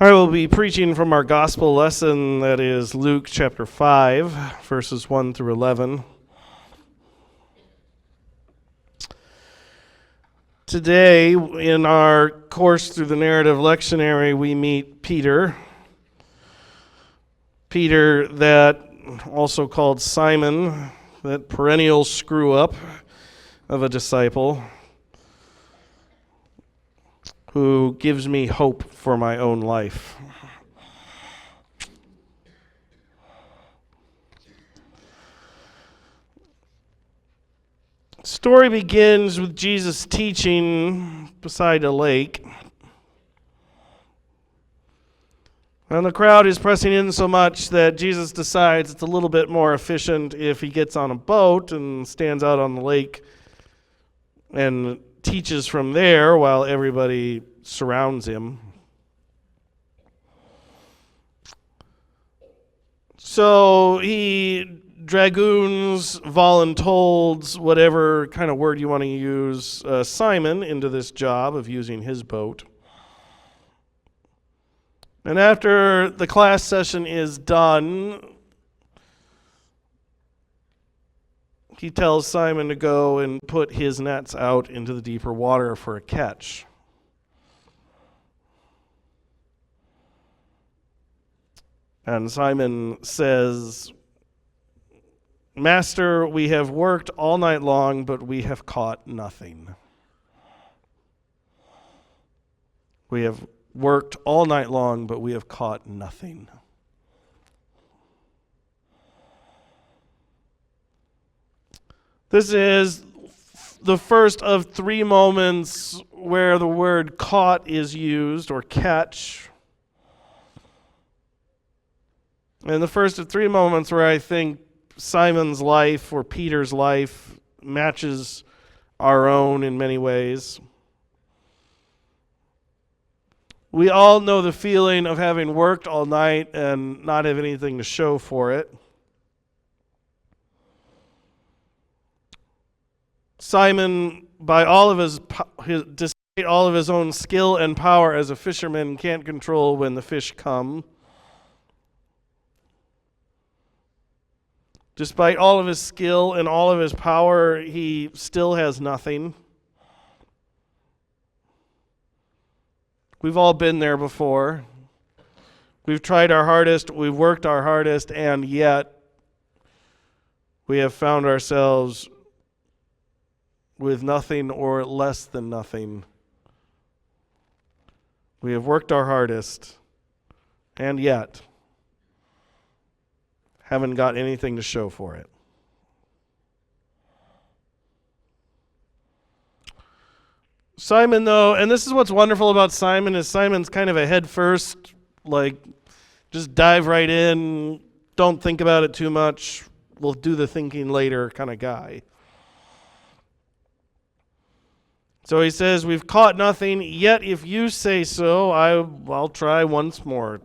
I will be preaching from our gospel lesson, that is Luke chapter 5, verses 1 through 11. Today, in our course through the narrative lectionary, we meet Peter. Peter, that also called Simon, that perennial screw-up of a disciple, who gives me hope for my own life. The story begins with Jesus teaching beside a lake. And the crowd is pressing in so much that Jesus decides it's a little bit more efficient if he gets on a boat and stands out on the lake and teaches from there while everybody surrounds him. So he dragoons, voluntold, whatever kind of word you want to use, Simon into this job of using his boat. And after the class session is done, he tells Simon to go and put his nets out into the deeper water for a catch. And Simon says, "Master, we have worked all night long, but we have caught nothing." We have worked all night long, but we have caught nothing. This is the first of three moments where the word caught is used, or catch. And the first of three moments where I think Simon's life, or Peter's life, matches our own in many ways. We all know the feeling of having worked all night and not have anything to show for it. Simon, by all of despite all of his own skill and power as a fisherman, can't control when the fish come. Despite all of his skill and all of his power, he still has nothing. We've all been there before. We've tried our hardest, we've worked our hardest, and yet we have found ourselves with nothing or less than nothing. We have worked our hardest, and yet haven't got anything to show for it. Simon, though, and this is what's wonderful about Simon, is Simon's kind of a head first, like, just dive right in, don't think about it too much, we'll do the thinking later kind of guy. So he says, "We've caught nothing, yet if you say so, I'll try once more."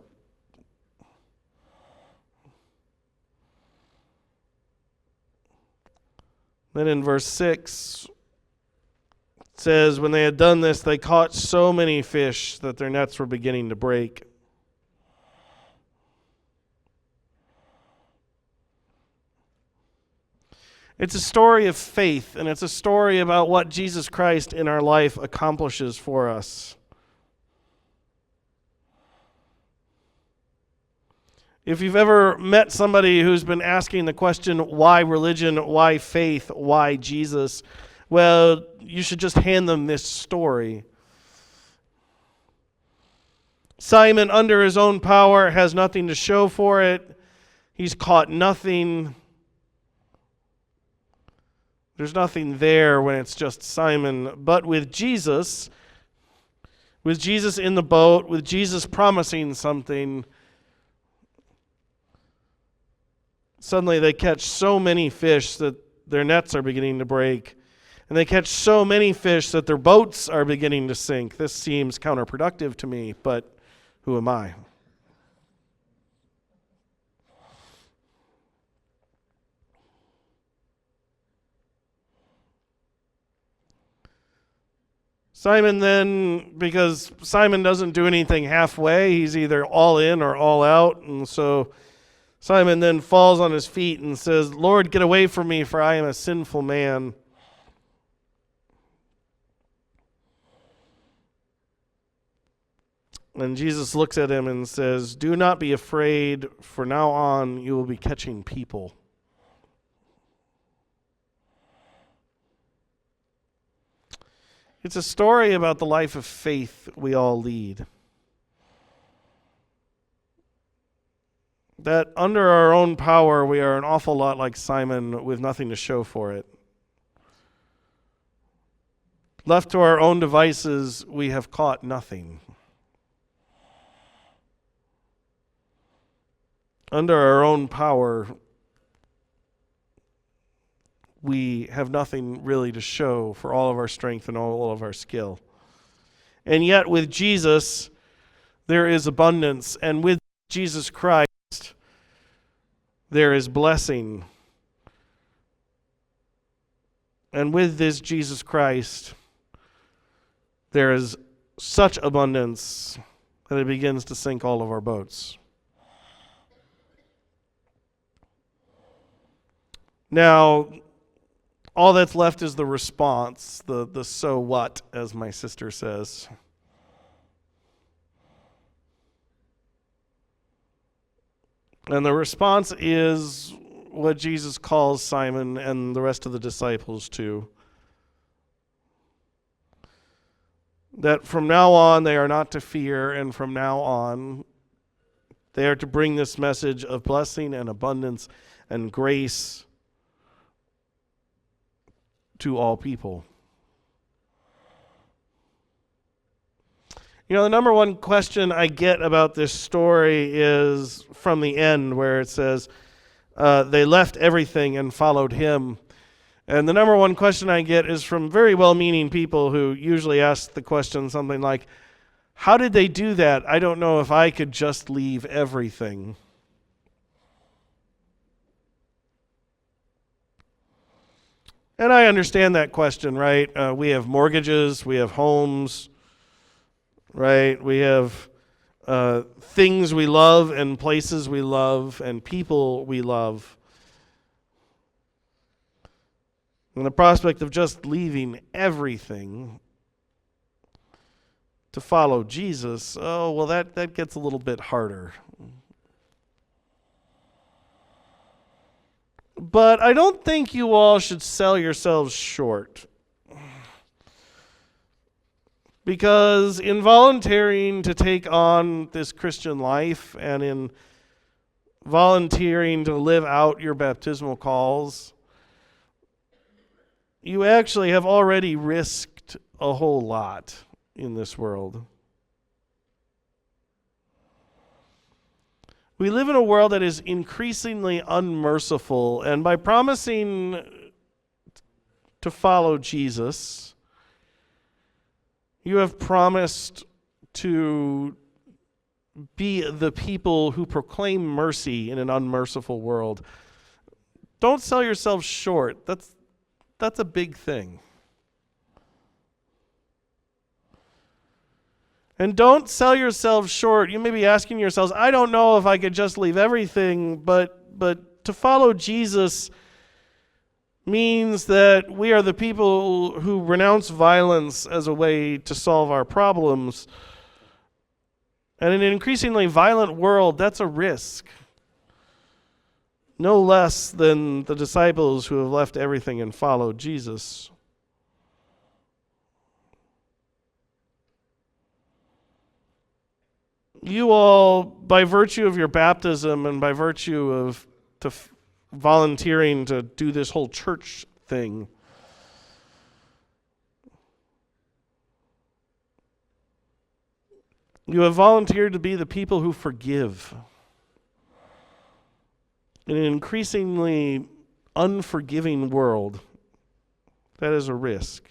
Then in verse 6, it says, "When they had done this, they caught so many fish that their nets were beginning to break." It's a story of faith, and it's a story about what Jesus Christ in our life accomplishes for us. If you've ever met somebody who's been asking the question, why religion, why faith, why Jesus, well, you should just hand them this story. Simon, under his own power, has nothing to show for it. He's caught nothing. There's nothing there when it's just Simon. But with Jesus in the boat, with Jesus promising something, suddenly they catch so many fish that their nets are beginning to break. And they catch so many fish that their boats are beginning to sink. This seems counterproductive to me, but who am I? Simon then, because Simon doesn't do anything halfway, he's either all in or all out. And so Simon then falls on his feet and says, "Lord, get away from me, for I am a sinful man." And Jesus looks at him and says, "Do not be afraid, for now on you will be catching people." It's a story about the life of faith we all lead. That under our own power, we are an awful lot like Simon with nothing to show for it. Left to our own devices, we have caught nothing. Under our own power, we have nothing really to show for all of our strength and all of our skill. And yet with Jesus, there is abundance. And with Jesus Christ, there is blessing. And with this Jesus Christ, there is such abundance that it begins to sink all of our boats. Now, all that's left is the response, the so what, as my sister says. And the response is what Jesus calls Simon and the rest of the disciples to. That from now on they are not to fear, and from now on they are to bring this message of blessing and abundance and grace to all people. You know, the number one question I get about this story is from the end where it says, they left everything and followed him. And the number one question I get is from very well-meaning people who usually ask the question something like, how did they do that? I don't know if I could just leave everything. And I understand that question, right? We have mortgages, we have homes, right? We have things we love and places we love and people we love. And the prospect of just leaving everything to follow Jesus, oh, well, that gets a little bit harder. But I don't think you all should sell yourselves short. Because in volunteering to take on this Christian life and in volunteering to live out your baptismal calls, you actually have already risked a whole lot in this world. We live in a world that is increasingly unmerciful, and by promising to follow Jesus, you have promised to be the people who proclaim mercy in an unmerciful world. Don't sell yourselves short. That's a big thing. And don't sell yourselves short. You may be asking yourselves, I don't know if I could just leave everything, but to follow Jesus means that we are the people who renounce violence as a way to solve our problems. And in an increasingly violent world, that's a risk. No less than the disciples who have left everything and followed Jesus. You all, by virtue of your baptism and by virtue of volunteering to do this whole church thing, you have volunteered to be the people who forgive. In an increasingly unforgiving world, that is a risk.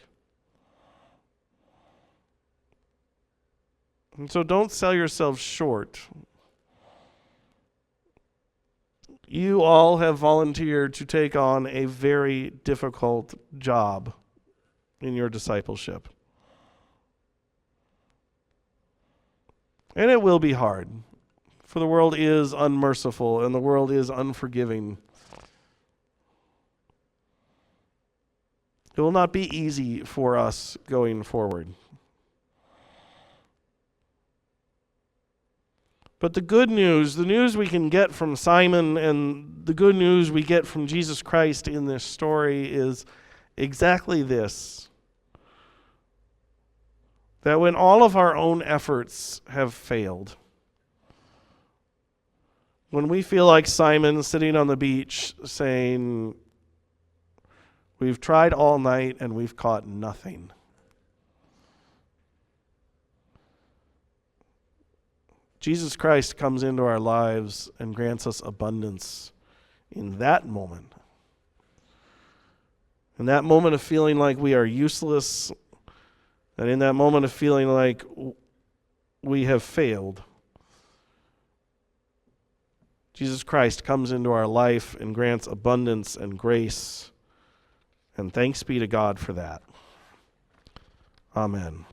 And so don't sell yourselves short. You all have volunteered to take on a very difficult job in your discipleship. And it will be hard, for the world is unmerciful and the world is unforgiving. It will not be easy for us going forward. But the good news, the news we can get from Simon and the good news we get from Jesus Christ in this story is exactly this. That when all of our own efforts have failed, when we feel like Simon sitting on the beach saying, we've tried all night and we've caught nothing, Jesus Christ comes into our lives and grants us abundance in that moment. In that moment of feeling like we are useless, and in that moment of feeling like we have failed, Jesus Christ comes into our life and grants abundance and grace. And thanks be to God for that. Amen.